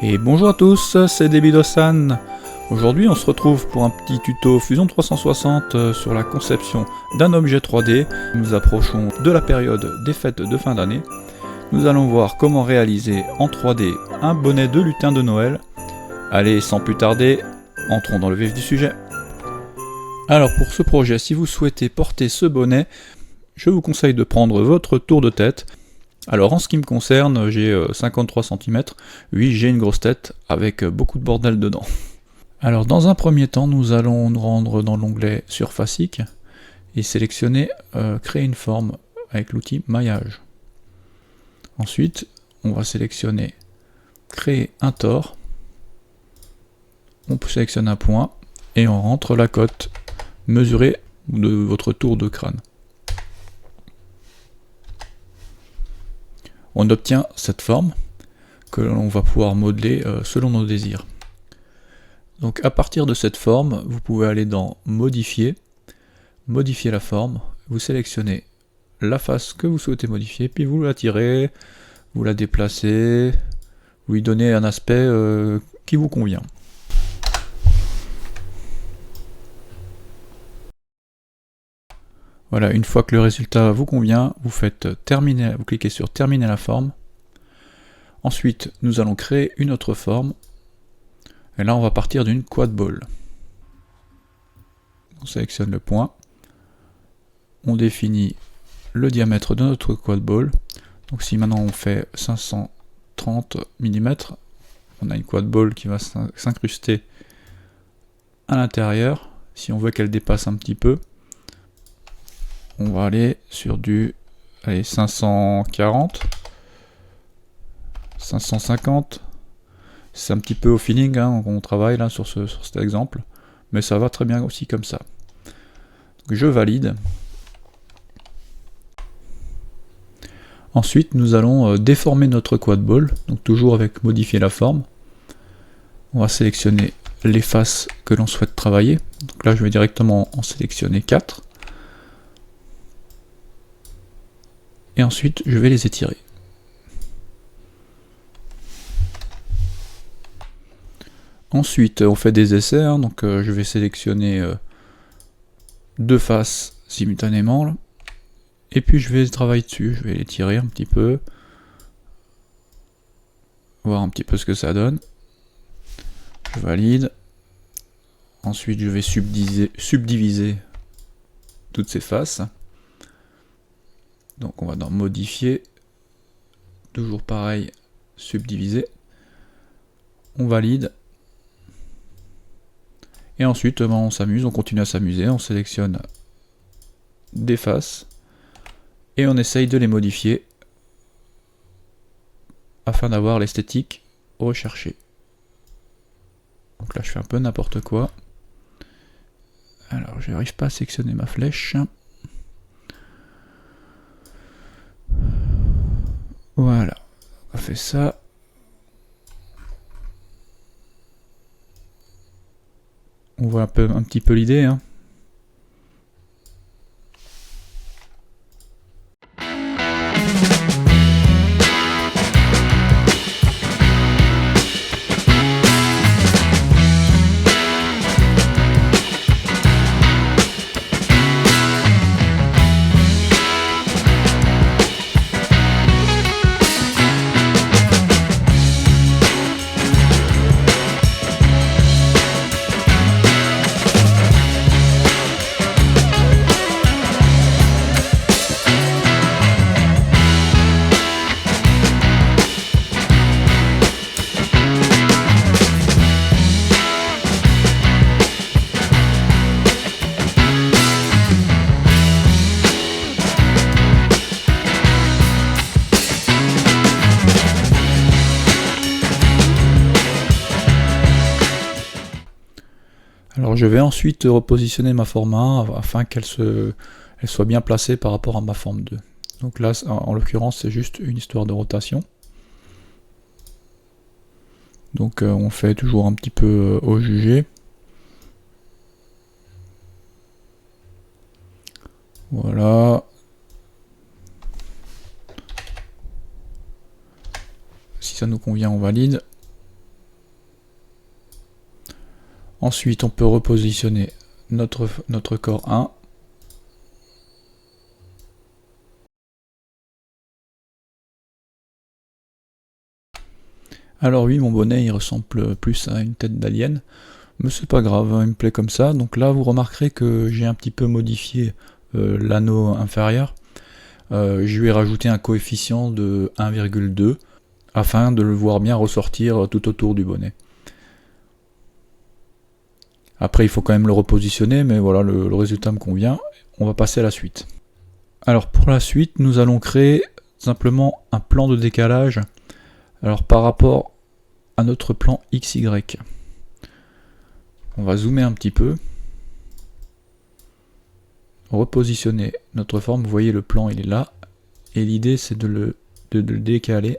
Et bonjour à tous, c'est Debido-san. Aujourd'hui on se retrouve pour un petit tuto Fusion 360 sur la conception d'un objet 3D. Nous approchons de la période des fêtes de fin d'année. Nous allons voir comment réaliser en 3D un bonnet de lutin de Noël. Allez, sans plus tarder, entrons dans le vif du sujet. Alors pour ce projet, si vous souhaitez porter ce bonnet, je vous conseille de prendre votre tour de tête. Alors en ce qui me concerne, j'ai 53 cm, oui j'ai une grosse tête avec beaucoup de bordel dedans. Alors dans un premier temps, nous allons nous rendre dans l'onglet Surfacique et sélectionner Créer une forme avec l'outil Maillage. Ensuite, on va sélectionner Créer un tore, on sélectionne un point et on rentre la cote mesurée de votre tour de crâne. On obtient cette forme que l'on va pouvoir modeler selon nos désirs. Donc à partir de cette forme, vous pouvez aller dans Modifier, modifier la forme, vous sélectionnez la face que vous souhaitez modifier, puis vous la tirez, vous la déplacez, vous lui donnez un aspect qui vous convient. Voilà, une fois que le résultat vous convient, vous faites terminer, vous cliquez sur terminer la forme. Ensuite, nous allons créer une autre forme. Et là, on va partir d'une quad ball. On sélectionne le point. On définit le diamètre de notre quad ball. Donc si maintenant on fait 530 mm, on a une quad ball qui va s'incruster à l'intérieur. Si on veut qu'elle dépasse un petit peu, on va aller sur du 540, 550. C'est un petit peu au feeling, hein, on travaille là sur cet exemple, mais ça va très bien aussi comme ça. Donc, je valide. Ensuite, nous allons déformer notre quad ball, donc toujours avec modifier la forme. On va sélectionner les faces que l'on souhaite travailler. Donc là, je vais directement en sélectionner 4. Et ensuite, je vais les étirer. Ensuite, on fait des essais, hein, donc je vais sélectionner deux faces simultanément, là, et puis je vais travailler dessus, je vais les tirer un petit peu, voir un petit peu ce que ça donne. Je valide. Ensuite, je vais subdiviser toutes ces faces. Donc on va dans Modifier, toujours pareil, subdiviser. On valide. Et ensuite, on s'amuse, on continue à s'amuser, on sélectionne des faces et on essaye de les modifier afin d'avoir l'esthétique recherchée. Donc là, je fais un peu n'importe quoi. Alors, je n'arrive pas à sélectionner ma flèche. Voilà, on fait ça. On voit un petit peu l'idée, hein. Alors je vais ensuite repositionner ma forme 1 afin qu'elle soit bien placée par rapport à ma forme 2. Donc là, en l'occurrence, c'est juste une histoire de rotation. Donc on fait toujours un petit peu au jugé. Voilà. Si ça nous convient, on valide. Ensuite, on peut repositionner notre corps 1. Alors oui, mon bonnet il ressemble plus à une tête d'alien, mais c'est pas grave, hein, il me plaît comme ça. Donc là, vous remarquerez que j'ai un petit peu modifié l'anneau inférieur. Je lui ai rajouté un coefficient de 1,2 afin de le voir bien ressortir tout autour du bonnet. Après, il faut quand même le repositionner, mais voilà, le résultat me convient. On va passer à la suite. Alors pour la suite, nous allons créer simplement un plan de décalage. Alors par rapport à notre plan XY. On va zoomer un petit peu. Repositionner notre forme. Vous voyez, le plan il est là. Et l'idée c'est de le décaler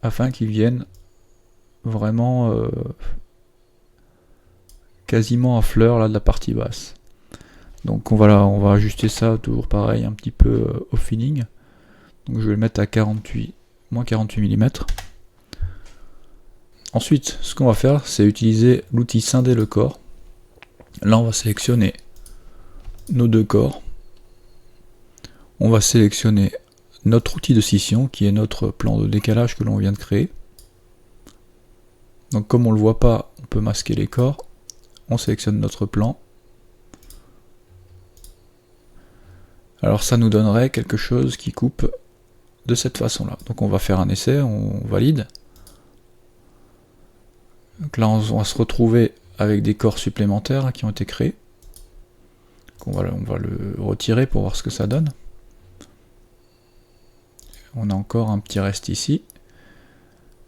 afin qu'il vienne vraiment quasiment à fleur là de la partie basse. Donc on va ajuster ça toujours pareil un petit peu au feeling. Donc je vais le mettre à 48, moins 48 mm. Ensuite, ce qu'on va faire, c'est utiliser l'outil scinder le corps. Là, on va sélectionner nos deux corps. On va sélectionner notre outil de scission, qui est notre plan de décalage que l'on vient de créer. Donc comme on ne le voit pas, on peut masquer les corps. On sélectionne notre plan. Alors ça nous donnerait quelque chose qui coupe de cette façon-là. Donc on va faire un essai, on valide. Donc là on va se retrouver avec des corps supplémentaires qui ont été créés. Donc on va le retirer pour voir ce que ça donne. On a encore un petit reste ici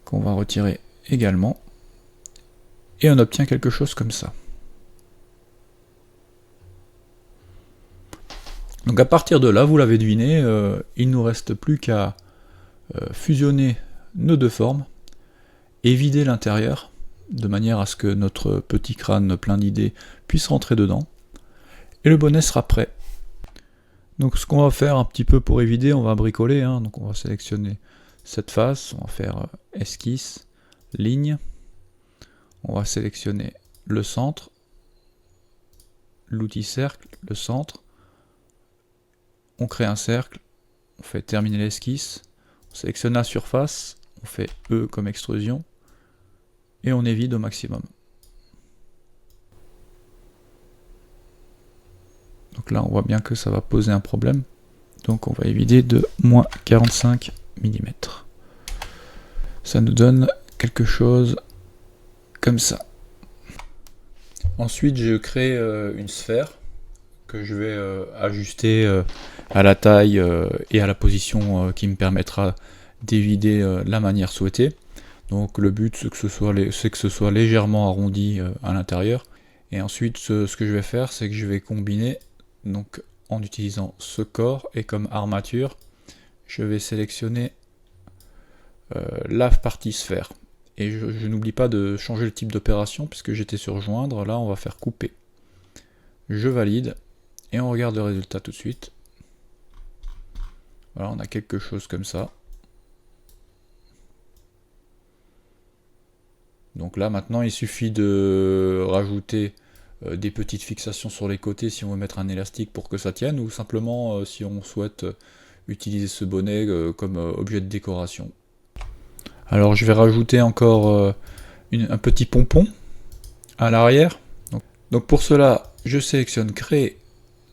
qu'on va retirer également. Et on obtient quelque chose comme ça. Donc à partir de là, vous l'avez deviné, il ne nous reste plus qu'à fusionner nos deux formes et vider l'intérieur de manière à ce que notre petit crâne plein d'idées puisse rentrer dedans. Et le bonnet sera prêt. Donc ce qu'on va faire un petit peu pour y vider, on va bricoler. Donc on va sélectionner cette face, on va faire esquisse, ligne. On va sélectionner le centre, l'outil cercle, le centre. On crée un cercle, on fait terminer l'esquisse, on sélectionne la surface, on fait E comme extrusion, et on évite au maximum. Donc là on voit bien que ça va poser un problème, donc on va éviter de moins 45 mm. Ça nous donne quelque chose comme ça. Ensuite je crée une sphère que je vais ajuster à la taille et à la position qui me permettra d'évider la manière souhaitée. Donc le but c'est que ce soit légèrement arrondi à l'intérieur. Et ensuite ce que je vais faire, c'est que je vais combiner donc en utilisant ce corps, et comme armature je vais sélectionner la partie sphère. Et je n'oublie pas de changer le type d'opération puisque j'étais sur joindre. Là on va faire couper. Je valide. Et on regarde le résultat tout de suite. Voilà, on a quelque chose comme ça. Donc là maintenant il suffit de rajouter des petites fixations sur les côtés si on veut mettre un élastique pour que ça tienne, ou simplement si on souhaite utiliser ce bonnet comme objet de décoration. Alors je vais rajouter encore un petit pompon à l'arrière. Donc pour cela je sélectionne créer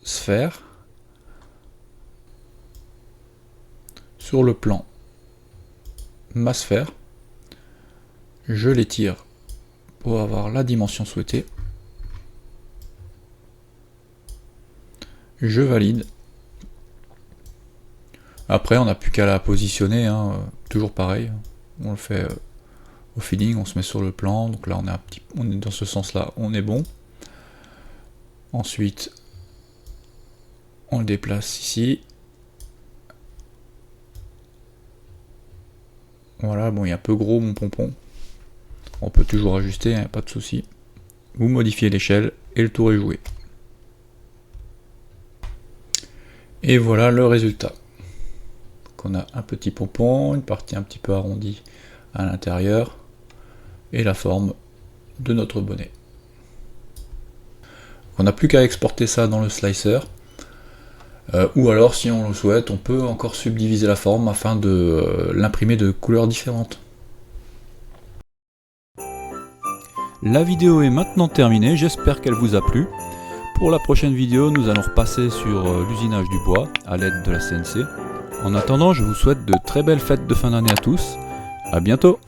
sphère. Sur le plan ma sphère, je l'étire pour avoir la dimension souhaitée. Je valide. Après on n'a plus qu'à la positionner, toujours pareil. On le fait au feeling, on se met sur le plan. Donc là on est dans ce sens là, on est bon. Ensuite on le déplace ici. Voilà, bon, il est un peu gros mon pompon. On peut toujours ajuster, pas de souci. Vous modifiez l'échelle et le tour est joué. Et voilà le résultat. Donc on a un petit pompon, une partie un petit peu arrondie à l'intérieur. et la forme de notre bonnet. On n'a plus qu'à exporter ça dans le slicer, ou alors si on le souhaite, on peut encore subdiviser la forme afin de l'imprimer de couleurs différentes. La vidéo est maintenant terminée, j'espère qu'elle vous a plu. Pour la prochaine vidéo, nous allons repasser sur l'usinage du bois à l'aide de la CNC. En attendant, je vous souhaite de très belles fêtes de fin d'année à tous. À bientôt!